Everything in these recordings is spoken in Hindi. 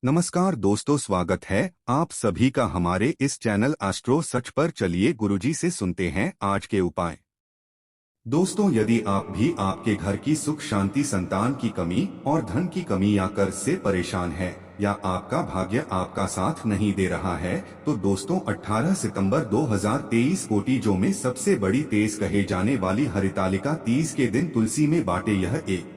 नमस्कार दोस्तों, स्वागत है आप सभी का हमारे इस चैनल एस्ट्रो सच पर। चलिए गुरुजी से सुनते हैं आज के उपाय। दोस्तों, यदि आप भी आपके घर की सुख शांति, संतान की कमी और धन की कमी या कर्ज से परेशान है, या आपका भाग्य आपका साथ नहीं दे रहा है, तो दोस्तों 18 सितंबर 2023 कोटिजों में सबसे बड़ी तेज कहे जाने वाली हरितालिका तीज के दिन तुलसी में बांटे यह एक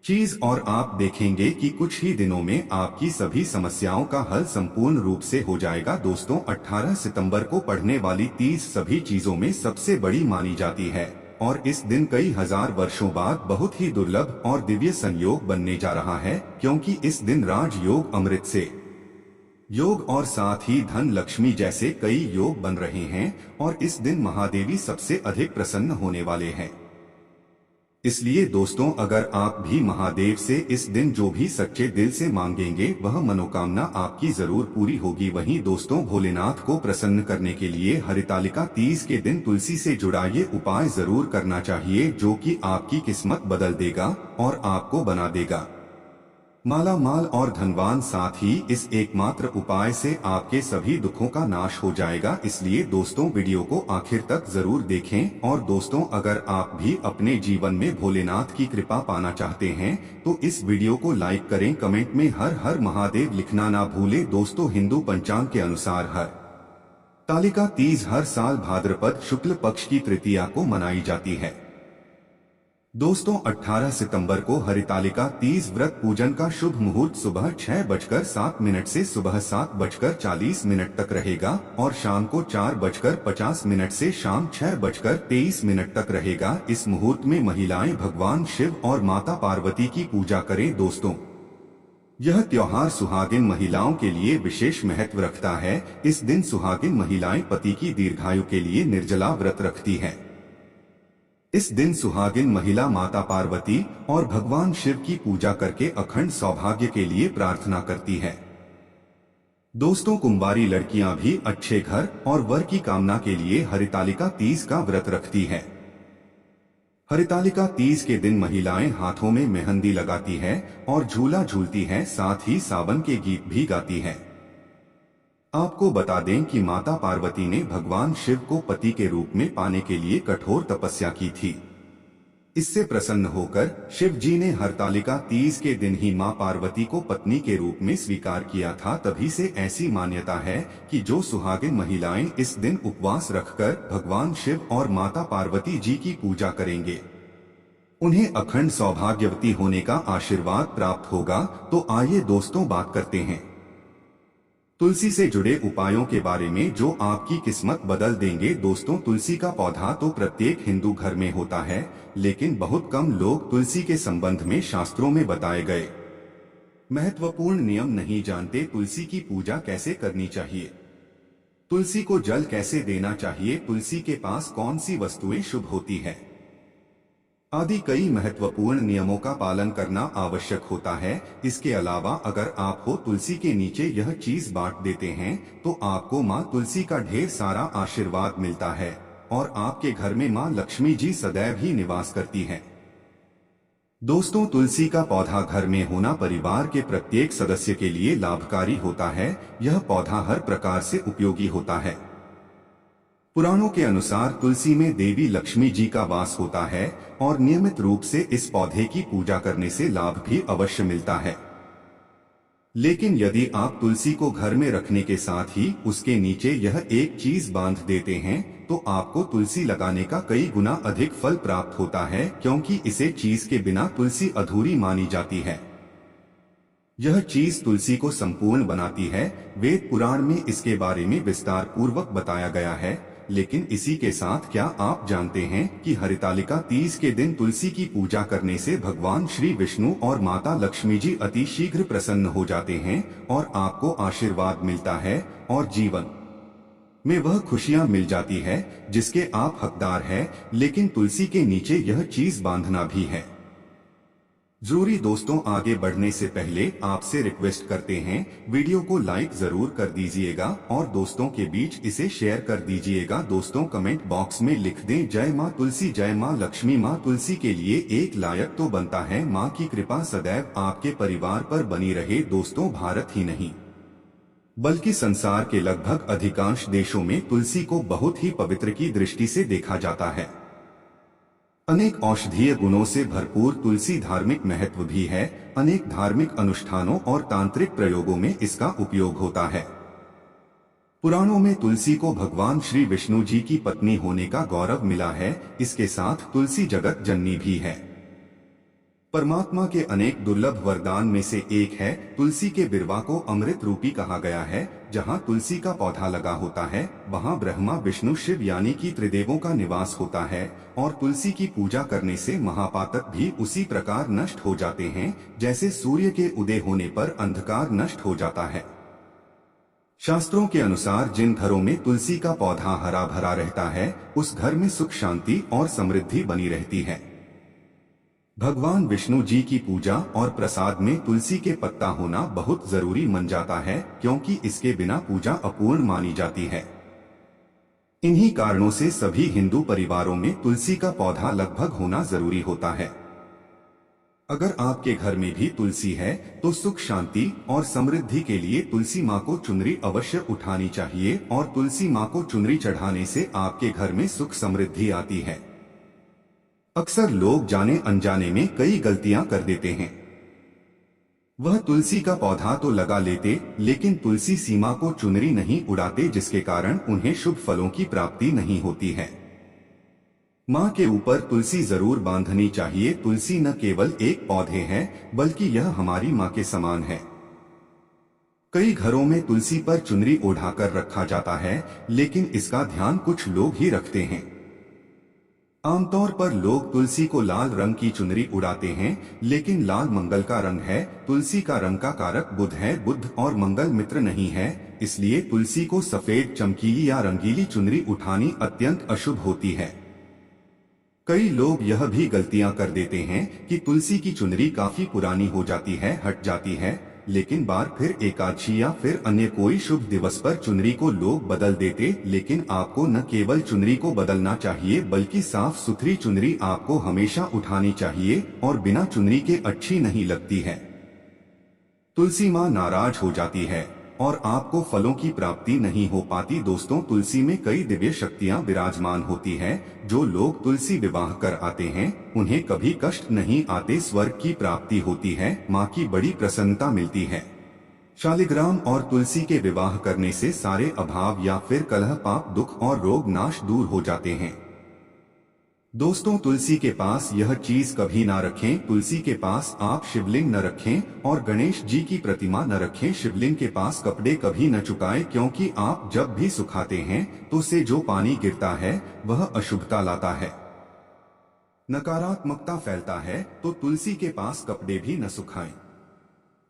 चीज, और आप देखेंगे कि कुछ ही दिनों में आपकी सभी समस्याओं का हल संपूर्ण रूप से हो जाएगा। दोस्तों, 18 सितंबर को पढ़ने वाली तीज सभी चीजों में सबसे बड़ी मानी जाती है और इस दिन कई हजार वर्षों बाद बहुत ही दुर्लभ और दिव्य संयोग बनने जा रहा है, क्योंकि इस दिन राजयोग, अमृत से योग और साथ ही धन लक्ष्मी जैसे कई योग बन रहे हैं और इस दिन महादेवी सबसे अधिक प्रसन्न होने वाले हैं। इसलिए दोस्तों, अगर आप भी महादेव से इस दिन जो भी सच्चे दिल से मांगेंगे वह मनोकामना आपकी जरूर पूरी होगी। वहीं दोस्तों, भोलेनाथ को प्रसन्न करने के लिए हरितालिका तीज के दिन तुलसी से जुड़ा ये उपाय जरूर करना चाहिए, जो कि आपकी किस्मत बदल देगा और आपको बना देगा माला माल और धनवान। साथ ही इस एकमात्र उपाय से आपके सभी दुखों का नाश हो जाएगा। इसलिए दोस्तों, वीडियो को आखिर तक जरूर देखें। और दोस्तों, अगर आप भी अपने जीवन में भोलेनाथ की कृपा पाना चाहते हैं तो इस वीडियो को लाइक करें, कमेंट में हर हर महादेव लिखना ना भूलें। दोस्तों, हिंदू पंचांग के अनुसार हरितालिका तीज हर साल भाद्रपद शुक्ल पक्ष की तृतीया को मनाई जाती है। दोस्तों, 18 सितंबर को हरितालिका तीज व्रत पूजन का शुभ मुहूर्त सुबह 6:07 से सुबह 7:40 तक रहेगा और शाम को 4:50 से शाम 6:23 तक रहेगा। इस मुहूर्त में महिलाएं भगवान शिव और माता पार्वती की पूजा करें। दोस्तों, यह त्योहार सुहागिन महिलाओं के लिए विशेष महत्व रखता है। इस दिन सुहागिन महिलाएं पति की दीर्घायु के लिए निर्जला व्रत रखती है। इस दिन सुहागिन महिला माता पार्वती और भगवान शिव की पूजा करके अखंड सौभाग्य के लिए प्रार्थना करती है। दोस्तों, कुंवारी लड़कियां भी अच्छे घर और वर की कामना के लिए हरितालिका तीज का व्रत रखती है। हरितालिका तीज के दिन महिलाएं हाथों में मेहंदी लगाती है और झूला झूलती है, साथ ही सावन के गीत भी गाती है। आपको बता दें कि माता पार्वती ने भगवान शिव को पति के रूप में पाने के लिए कठोर तपस्या की थी। इससे प्रसन्न होकर शिव जी ने हरितालिका तीज के दिन ही मां पार्वती को पत्नी के रूप में स्वीकार किया था। तभी से ऐसी मान्यता है कि जो सुहागिन महिलाएं इस दिन उपवास रखकर भगवान शिव और माता पार्वती जी की पूजा करेंगे, उन्हें अखंड सौभाग्यवती होने का आशीर्वाद प्राप्त होगा। तो आइए दोस्तों, बात करते हैं तुलसी से जुड़े उपायों के बारे में जो आपकी किस्मत बदल देंगे। दोस्तों, तुलसी का पौधा तो प्रत्येक हिंदू घर में होता है, लेकिन बहुत कम लोग तुलसी के संबंध में शास्त्रों में बताए गए महत्वपूर्ण नियम नहीं जानते। तुलसी की पूजा कैसे करनी चाहिए, तुलसी को जल कैसे देना चाहिए, तुलसी के पास कौन सी वस्तुएं शुभ होती है आदि कई महत्वपूर्ण नियमों का पालन करना आवश्यक होता है। इसके अलावा अगर आप हो तुलसी के नीचे यह चीज बांट देते हैं तो आपको माँ तुलसी का ढेर सारा आशीर्वाद मिलता है और आपके घर में माँ लक्ष्मी जी सदैव ही निवास करती है। दोस्तों, तुलसी का पौधा घर में होना परिवार के प्रत्येक सदस्य के लिए लाभकारी होता है। यह पौधा हर प्रकार से उपयोगी होता है। पुराणों के अनुसार तुलसी में देवी लक्ष्मी जी का वास होता है और नियमित रूप से इस पौधे की पूजा करने से लाभ भी अवश्य मिलता है। लेकिन यदि आप तुलसी को घर में रखने के साथ ही उसके नीचे यह एक चीज बांध देते हैं तो आपको तुलसी लगाने का कई गुना अधिक फल प्राप्त होता है, क्योंकि इसे चीज के बिना तुलसी अधूरी मानी जाती है। यह चीज तुलसी को संपूर्ण बनाती है। वेद पुराण में इसके बारे में विस्तार पूर्वक बताया गया है। लेकिन इसी के साथ क्या आप जानते हैं कि हरितालिका तीज के दिन तुलसी की पूजा करने से भगवान श्री विष्णु और माता लक्ष्मी जी अति शीघ्र प्रसन्न हो जाते हैं और आपको आशीर्वाद मिलता है और जीवन में वह खुशियां मिल जाती है जिसके आप हकदार हैं। लेकिन तुलसी के नीचे यह चीज बांधना भी है। जरूरी दोस्तों, आगे बढ़ने से पहले आपसे रिक्वेस्ट करते हैं, वीडियो को लाइक जरूर कर दीजिएगा और दोस्तों के बीच इसे शेयर कर दीजिएगा। दोस्तों कमेंट बॉक्स में लिख दें जय माँ तुलसी, जय माँ लक्ष्मी। माँ तुलसी के लिए एक लायक तो बनता है, माँ की कृपा सदैव आपके परिवार पर बनी रहे। दोस्तों भारत ही नहीं बल्कि संसार के लगभग अधिकांश देशों में तुलसी को बहुत ही पवित्र की दृष्टि से देखा जाता है। अनेक औषधीय गुणों से भरपूर तुलसी धार्मिक महत्व भी है। अनेक धार्मिक अनुष्ठानों और तांत्रिक प्रयोगों में इसका उपयोग होता है। पुराणों में तुलसी को भगवान श्री विष्णु जी की पत्नी होने का गौरव मिला है। इसके साथ तुलसी जगत जननी भी है। परमात्मा के अनेक दुर्लभ वरदान में से एक है तुलसी के बिरवा को अमृत रूपी कहा गया है। जहाँ तुलसी का पौधा लगा होता है वहाँ ब्रह्मा विष्णु शिव यानी कि त्रिदेवों का निवास होता है। और तुलसी की पूजा करने से महापातक भी उसी प्रकार नष्ट हो जाते हैं जैसे सूर्य के उदय होने पर अंधकार नष्ट हो जाता है। शास्त्रों के अनुसार जिन घरों में तुलसी का पौधा हरा भरा रहता है उस घर में सुख शांति और समृद्धि बनी रहती है। भगवान विष्णु जी की पूजा और प्रसाद में तुलसी के पत्ता होना बहुत जरूरी मान जाता है, क्योंकि इसके बिना पूजा अपूर्ण मानी जाती है। इन्हीं कारणों से सभी हिंदू परिवारों में तुलसी का पौधा लगभग होना जरूरी होता है। अगर आपके घर में भी तुलसी है तो सुख शांति और समृद्धि के लिए तुलसी माँ को चुनरी अवश्य उठानी चाहिए और तुलसी माँ को चुनरी चढ़ाने से आपके घर में सुख समृद्धि आती है। अक्सर लोग जाने अनजाने में कई गलतियां कर देते हैं। वह तुलसी का पौधा तो लगा लेते लेकिन तुलसी सीमा को चुनरी नहीं उड़ाते, जिसके कारण उन्हें शुभ फलों की प्राप्ति नहीं होती है। माँ के ऊपर तुलसी जरूर बांधनी चाहिए। तुलसी न केवल एक पौधे है बल्कि यह हमारी माँ के समान है। कई घरों में तुलसी पर चुनरी ओढ़ाकर रखा जाता है लेकिन इसका ध्यान कुछ लोग ही रखते हैं। आमतौर पर लोग तुलसी को लाल रंग की चुनरी उड़ाते हैं, लेकिन लाल मंगल का रंग है। तुलसी का रंग का कारक बुध है, बुध और मंगल मित्र नहीं है, इसलिए तुलसी को सफेद चमकीली या रंगीली चुनरी उठानी अत्यंत अशुभ होती है। कई लोग यह भी गलतियां कर देते हैं कि तुलसी की चुनरी काफी पुरानी हो जाती है, हट जाती है, लेकिन बार फिर एकादशी या फिर अन्य कोई शुभ दिवस पर चुनरी को लोग बदल देते। लेकिन आपको न केवल चुनरी को बदलना चाहिए बल्कि साफ सुथरी चुनरी आपको हमेशा उठानी चाहिए और बिना चुनरी के अच्छी नहीं लगती है। तुलसी माँ नाराज हो जाती है और आपको फलों की प्राप्ति नहीं हो पाती। दोस्तों तुलसी में कई दिव्य शक्तियाँ विराजमान होती है। जो लोग तुलसी विवाह कर आते हैं उन्हें कभी कष्ट नहीं आते, स्वर्ग की प्राप्ति होती है, माँ की बड़ी प्रसन्नता मिलती है। शालिग्राम और तुलसी के विवाह करने से सारे अभाव या फिर कलह, पाप, दुख और रोग नाश दूर हो जाते हैं। दोस्तों तुलसी के पास यह चीज कभी ना रखें। तुलसी के पास आप शिवलिंग न रखें और गणेश जी की प्रतिमा न रखें। शिवलिंग के पास कपड़े कभी न चुकाएं, क्योंकि आप जब भी सुखाते हैं तो उससे जो पानी गिरता है वह अशुभता लाता है, नकारात्मकता फैलता है। तो तुलसी के पास कपड़े भी न सुखाएं।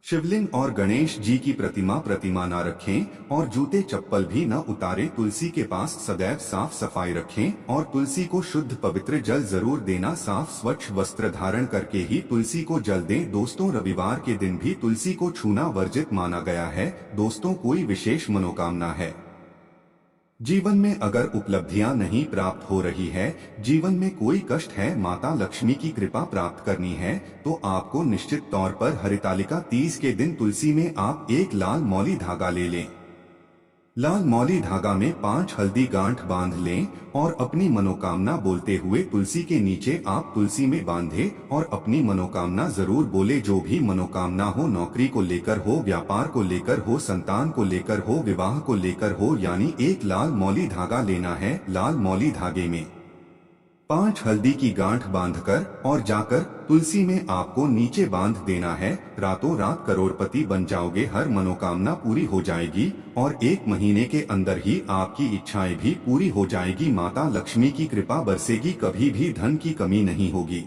शिवलिंग और गणेश जी की प्रतिमा न रखें और जूते चप्पल भी न उतारें। तुलसी के पास सदैव साफ सफाई रखें और तुलसी को शुद्ध पवित्र जल जरूर देना। साफ स्वच्छ वस्त्र धारण करके ही तुलसी को जल दें। दोस्तों रविवार के दिन भी तुलसी को छूना वर्जित माना गया है। दोस्तों कोई विशेष मनोकामना है, जीवन में अगर उपलब्धियां नहीं प्राप्त हो रही है, जीवन में कोई कष्ट है, माता लक्ष्मी की कृपा प्राप्त करनी है, तो आपको निश्चित तौर पर हरितालिका तीज के दिन तुलसी में आप एक लाल मौली धागा ले लें। लाल मौली धागा में 5 हल्दी गांठ बांध लें और अपनी मनोकामना बोलते हुए तुलसी के नीचे आप तुलसी में बांधे और अपनी मनोकामना जरूर बोले। जो भी मनोकामना हो, नौकरी को लेकर हो, व्यापार को लेकर हो, संतान को लेकर हो, विवाह को लेकर हो, यानी एक लाल मौली धागा लेना है। लाल मौली धागे में 5 हल्दी की गांठ बांधकर और जाकर तुलसी में आपको नीचे बांध देना है। रातों रात करोड़पति बन जाओगे, हर मनोकामना पूरी हो जाएगी और 1 महीने के अंदर ही आपकी इच्छाएं भी पूरी हो जाएगी। माता लक्ष्मी की कृपा बरसेगी, कभी भी धन की कमी नहीं होगी।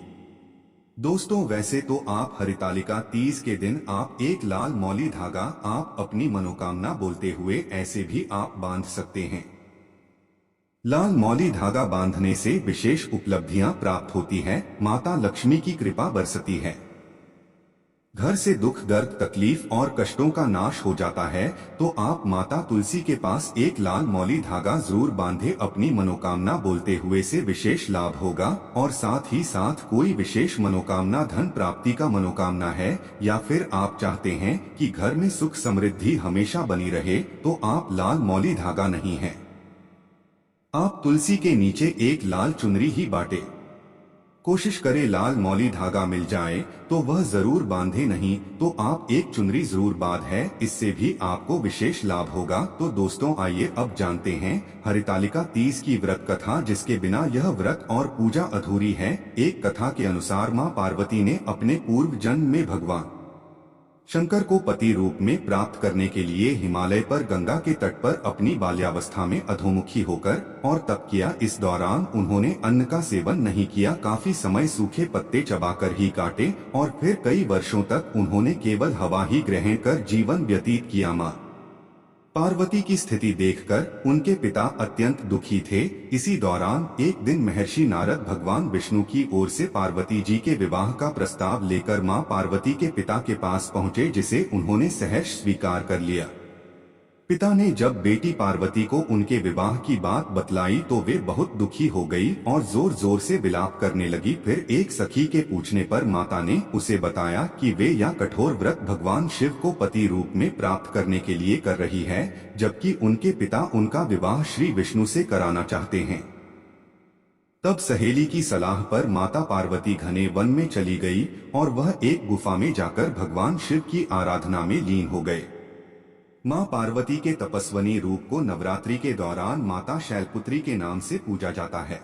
दोस्तों वैसे तो आप हरितालिका तीज के दिन आप एक लाल मौली धागा आप अपनी मनोकामना बोलते हुए ऐसे भी आप बांध सकते हैं। लाल मौली धागा बांधने से विशेष उपलब्धियां प्राप्त होती है, माता लक्ष्मी की कृपा बरसती है। घर से दुख दर्द तकलीफ और कष्टों का नाश हो जाता है, तो आप माता तुलसी के पास एक लाल मौली धागा जरूर बांधे। अपनी मनोकामना बोलते हुए से विशेष लाभ होगा। और साथ ही साथ कोई विशेष मनोकामना, धन प्राप्ति का मनोकामना है, या फिर आप चाहते हैं कि घर में सुख समृद्धि हमेशा बनी रहे, तो आप लाल मौली धागा नहीं है, आप तुलसी के नीचे एक लाल चुनरी ही बांटे। कोशिश करें लाल मौली धागा मिल जाए तो वह जरूर बांधे, नहीं तो आप एक चुनरी जरूर बांध है, इससे भी आपको विशेष लाभ होगा। तो दोस्तों आइए अब जानते हैं हरितालिका तीज की व्रत कथा, जिसके बिना यह व्रत और पूजा अधूरी है। एक कथा के अनुसार मां पार्वती ने अपने पूर्व जन्म में भगवान शंकर को पति रूप में प्राप्त करने के लिए हिमालय पर गंगा के तट पर अपनी बाल्यावस्था में अधोमुखी होकर और तप किया। इस दौरान उन्होंने अन्न का सेवन नहीं किया, काफी समय सूखे पत्ते चबाकर ही काटे और फिर कई वर्षों तक उन्होंने केवल हवा ही ग्रहण कर जीवन व्यतीत किया। मां पार्वती की स्थिति देखकर उनके पिता अत्यंत दुखी थे। इसी दौरान एक दिन महर्षि नारद भगवान विष्णु की ओर से पार्वती जी के विवाह का प्रस्ताव लेकर मां पार्वती के पिता के पास पहुंचे, जिसे उन्होंने सहर्ष स्वीकार कर लिया। पिता ने जब बेटी पार्वती को उनके विवाह की बात बतलाई तो वे बहुत दुखी हो गई और जोर जोर से विलाप करने लगी। फिर एक सखी के पूछने पर माता ने उसे बताया कि वे यह कठोर व्रत भगवान शिव को पति रूप में प्राप्त करने के लिए कर रही है, जबकि उनके पिता उनका विवाह श्री विष्णु से कराना चाहते हैं। तब सहेली की सलाह पर माता पार्वती घने वन में चली गई और वह एक गुफा में जाकर भगवान शिव की आराधना में लीन हो गए। मां पार्वती के तपस्वनी रूप को नवरात्रि के दौरान माता शैलपुत्री के नाम से पूजा जाता है।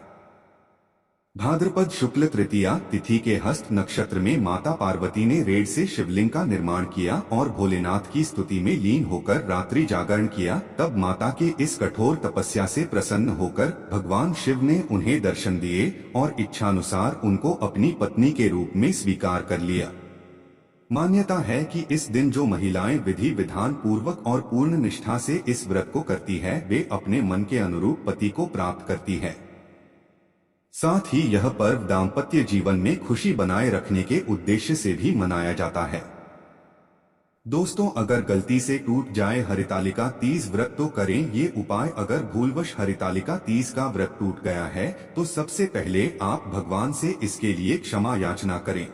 भाद्रपद शुक्ल तृतीया तिथि के हस्त नक्षत्र में माता पार्वती ने रेड़ से शिवलिंग का निर्माण किया और भोलेनाथ की स्तुति में लीन होकर रात्रि जागरण किया। तब माता के इस कठोर तपस्या से प्रसन्न होकर भगवान शिव ने उन्हें दर्शन दिए और इच्छानुसार उनको अपनी पत्नी के रूप में स्वीकार कर लिया। मान्यता है कि इस दिन जो महिलाएं विधि विधान पूर्वक और पूर्ण निष्ठा से इस व्रत को करती है, वे अपने मन के अनुरूप पति को प्राप्त करती है। साथ ही यह पर्व दाम्पत्य जीवन में खुशी बनाए रखने के उद्देश्य से भी मनाया जाता है। दोस्तों, अगर गलती से टूट जाए हरितालिका तीज व्रत तो करें ये उपाय। अगर भूलवश हरितालिका तीज का व्रत टूट गया है तो सबसे पहले आप भगवान से इसके लिए क्षमा याचना करें।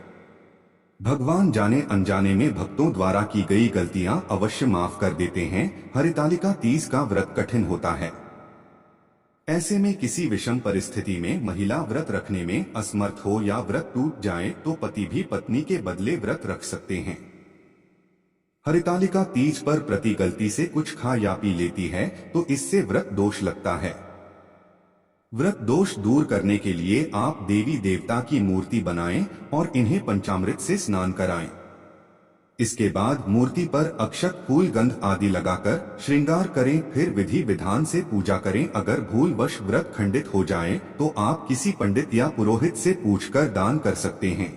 भगवान जाने अनजाने में भक्तों द्वारा की गई गलतियां अवश्य माफ कर देते हैं। हरितालिका तीज का व्रत कठिन होता है। ऐसे में किसी विषम परिस्थिति में महिला व्रत रखने में असमर्थ हो या व्रत टूट जाए तो पति भी पत्नी के बदले व्रत रख सकते हैं। हरितालिका तीज पर प्रति गलती से कुछ खा या पी लेती है तो इससे व्रत दोष लगता है। व्रत दोष दूर करने के लिए आप देवी देवता की मूर्ति बनाएं और इन्हें पंचामृत से स्नान कराएं। इसके बाद मूर्ति पर अक्षत, फूल, गंध आदि लगाकर श्रृंगार करें। फिर विधि विधान से पूजा करें। अगर भूलवश व्रत खंडित हो जाए तो आप किसी पंडित या पुरोहित से पूछकर दान कर सकते हैं।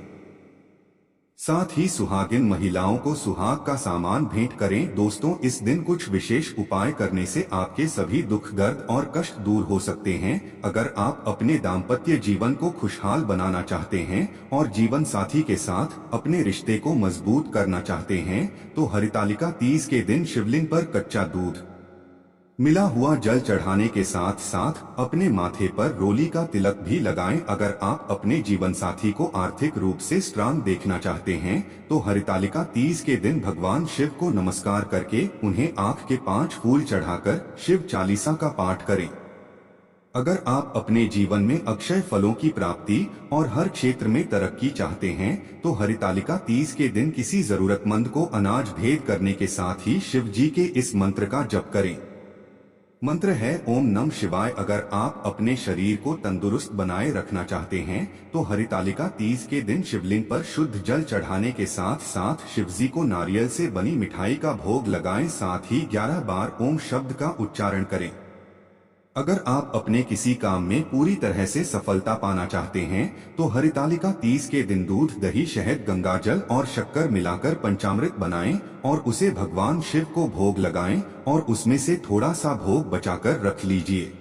साथ ही सुहागिन महिलाओं को सुहाग का सामान भेंट करें। दोस्तों, इस दिन कुछ विशेष उपाय करने से आपके सभी दुख, दर्द और कष्ट दूर हो सकते हैं। अगर आप अपने दाम्पत्य जीवन को खुशहाल बनाना चाहते हैं और जीवन साथी के साथ अपने रिश्ते को मजबूत करना चाहते हैं तो हरितालिका तीज के दिन शिवलिंग पर कच्चा दूध, मिला हुआ जल चढ़ाने के साथ साथ अपने माथे पर रोली का तिलक भी लगाएं। अगर आप अपने जीवन साथी को आर्थिक रूप से स्ट्रांग देखना चाहते हैं तो हरितालिका तीज के दिन भगवान शिव को नमस्कार करके उन्हें आंख के 5 फूल चढ़ाकर शिव चालीसा का पाठ करें। अगर आप अपने जीवन में अक्षय फलों की प्राप्ति और हर क्षेत्र में तरक्की चाहते हैं तो हरितालिका तीज के दिन किसी जरूरतमंद को अनाज भेंट करने के साथ ही शिव जी के इस मंत्र का जप करें। मंत्र है ओम नमः शिवाय। अगर आप अपने शरीर को तंदुरुस्त बनाए रखना चाहते हैं तो हरितालिका तीज के दिन शिवलिंग पर शुद्ध जल चढ़ाने के साथ साथ शिवजी को नारियल से बनी मिठाई का भोग लगाएं। साथ ही 11 बार ओम शब्द का उच्चारण करें। अगर आप अपने किसी काम में पूरी तरह से सफलता पाना चाहते हैं तो हरितालिका तीज के दिन दूध, दही, शहद, गंगाजल और शक्कर मिलाकर पंचामृत बनाएं और उसे भगवान शिव को भोग लगाएं और उसमें से थोड़ा सा भोग बचाकर रख लीजिए।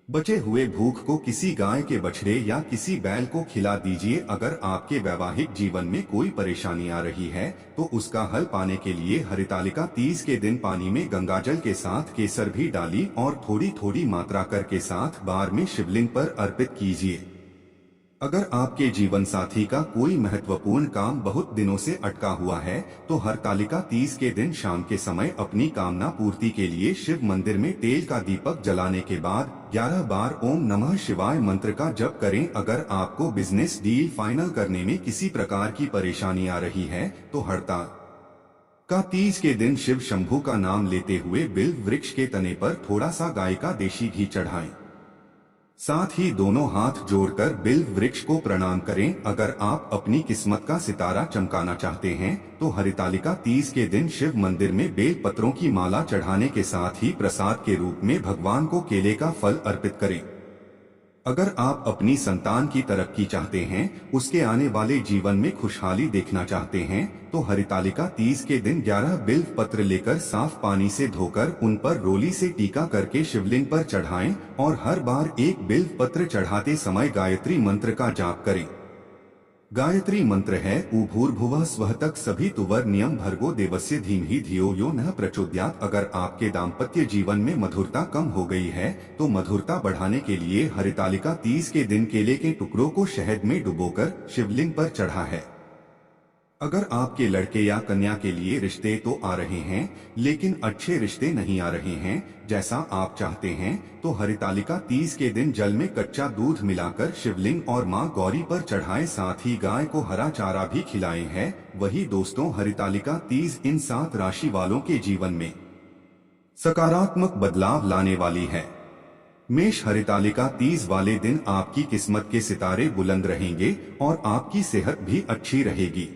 बचे हुए भूख को किसी गाय के बछड़े या किसी बैल को खिला दीजिए। अगर आपके वैवाहिक जीवन में कोई परेशानी आ रही है तो उसका हल पाने के लिए हरितालिका तीज के दिन पानी में गंगाजल के साथ केसर भी डाली और थोड़ी थोड़ी मात्रा करके साथ बार में शिवलिंग पर अर्पित कीजिए। अगर आपके जीवन साथी का कोई महत्वपूर्ण काम बहुत दिनों से अटका हुआ है तो हरतालिका तीज के दिन शाम के समय अपनी कामना पूर्ति के लिए शिव मंदिर में तेल का दीपक जलाने के बाद 11 बार ओम नमः शिवाय मंत्र का जप करें। अगर आपको बिजनेस डील फाइनल करने में किसी प्रकार की परेशानी आ रही है तो हरतालिका तीज के दिन शिव शंभू का नाम लेते हुए बिल्व वृक्ष के तने पर थोड़ा सा गाय का देशी घी चढ़ाएं। साथ ही दोनों हाथ जोड़कर बिल्व वृक्ष को प्रणाम करें। अगर आप अपनी किस्मत का सितारा चमकाना चाहते हैं तो हरितालिका तीज के दिन शिव मंदिर में बेल पत्रों की माला चढ़ाने के साथ ही प्रसाद के रूप में भगवान को केले का फल अर्पित करें। अगर आप अपनी संतान की तरक्की चाहते हैं, उसके आने वाले जीवन में खुशहाली देखना चाहते हैं तो हरितालिका तीज के दिन 11 बिल्व पत्र लेकर साफ पानी से धोकर उन पर रोली से टीका करके शिवलिंग पर चढ़ाएं और हर बार एक बिल्व पत्र चढ़ाते समय गायत्री मंत्र का जाप करें। गायत्री मंत्र है ऊ भूर्भुवः स्वः तत् सवितुर्वरेण्यं भर्गो देवस्य धीमहि धियो यो नः प्रचोदयात्। अगर आपके दाम्पत्य जीवन में मधुरता कम हो गई है तो मधुरता बढ़ाने के लिए हरितालिका तीज के दिन केले के टुकड़ों को शहद में डुबोकर शिवलिंग पर चढ़ा है। अगर आपके लड़के या कन्या के लिए रिश्ते तो आ रहे हैं लेकिन अच्छे रिश्ते नहीं आ रहे हैं जैसा आप चाहते हैं तो हरितालिका तीज के दिन जल में कच्चा दूध मिलाकर शिवलिंग और मां गौरी पर चढ़ाएं। साथ ही गाय को हरा चारा भी खिलाएं है। वही दोस्तों, हरितालिका तीज इन 7 राशि वालों के जीवन में सकारात्मक बदलाव लाने वाली है। मेष, हरितालिका तीज वाले दिन आपकी किस्मत के सितारे बुलंद रहेंगे और आपकी सेहत भी अच्छी रहेगी।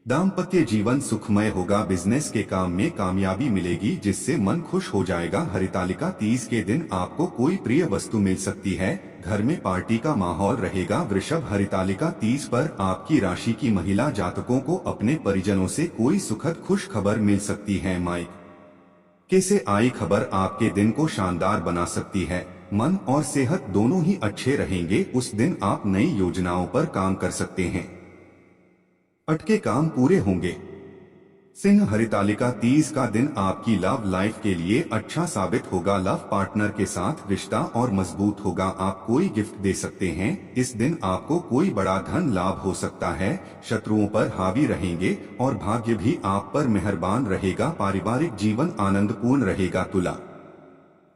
दाम्पत्य जीवन सुखमय होगा। बिजनेस के काम में कामयाबी मिलेगी जिससे मन खुश हो जाएगा। हरितालिका तीज के दिन आपको कोई प्रिय वस्तु मिल सकती है। घर में पार्टी का माहौल रहेगा। वृषभ, हरितालिका तीज पर आपकी राशि की महिला जातकों को अपने परिजनों से कोई सुखद खुश खबर मिल सकती है। मायके से आई खबर आपके दिन को शानदार बना सकती है। मन और सेहत दोनों ही अच्छे रहेंगे। उस दिन आप नई योजनाओं पर काम कर सकते हैं। अटके काम पूरे होंगे। सिंह, हरितालिका तीज का दिन आपकी लव लाइफ के लिए अच्छा साबित होगा। लव पार्टनर के साथ रिश्ता और मजबूत होगा। आप कोई गिफ्ट दे सकते हैं। इस दिन आपको कोई बड़ा धन लाभ हो सकता है। शत्रुओं पर हावी रहेंगे और भाग्य भी आप पर मेहरबान रहेगा। पारिवारिक जीवन आनंदपूर्ण रहेगा। तुला,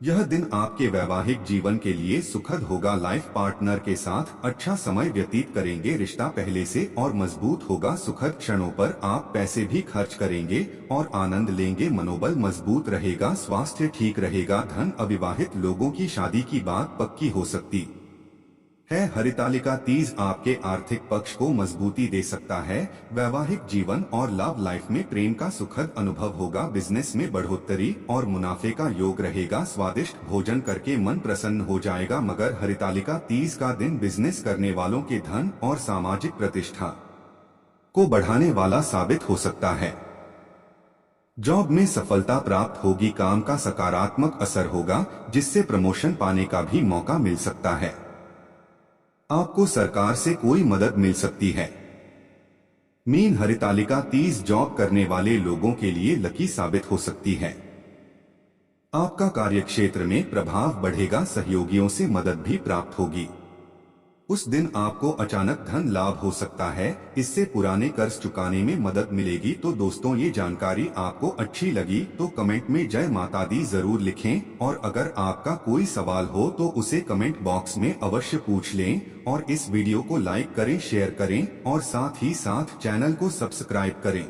यह दिन आपके वैवाहिक जीवन के लिए सुखद होगा। लाइफ पार्टनर के साथ अच्छा समय व्यतीत करेंगे। रिश्ता पहले से और मजबूत होगा। सुखद क्षणों पर आप पैसे भी खर्च करेंगे और आनंद लेंगे। मनोबल मजबूत रहेगा। स्वास्थ्य ठीक रहेगा। धन, अविवाहित लोगों की शादी की बात पक्की हो सकती है। हरितालिका तीज आपके आर्थिक पक्ष को मजबूती दे सकता है। वैवाहिक जीवन और लव लाइफ में प्रेम का सुखद अनुभव होगा। बिजनेस में बढ़ोतरी और मुनाफे का योग रहेगा। स्वादिष्ट भोजन करके मन प्रसन्न हो जाएगा। मगर, हरितालिका तीज का दिन बिजनेस करने वालों के धन और सामाजिक प्रतिष्ठा को बढ़ाने वाला साबित हो सकता है। जॉब में सफलता प्राप्त होगी। काम का सकारात्मक असर होगा जिससे प्रमोशन पाने का भी मौका मिल सकता है। आपको सरकार से कोई मदद मिल सकती है। मीन, हरितालिका तीज जॉब करने वाले लोगों के लिए लकी साबित हो सकती है। आपका कार्यक्षेत्र में प्रभाव बढ़ेगा। सहयोगियों से मदद भी प्राप्त होगी। उस दिन आपको अचानक धन लाभ हो सकता है। इससे पुराने कर्ज चुकाने में मदद मिलेगी। तो दोस्तों, ये जानकारी आपको अच्छी लगी तो कमेंट में जय माता दी जरूर लिखें और अगर आपका कोई सवाल हो तो उसे कमेंट बॉक्स में अवश्य पूछ लें और इस वीडियो को लाइक करें, शेयर करें और साथ ही साथ चैनल को सब्सक्राइब करें।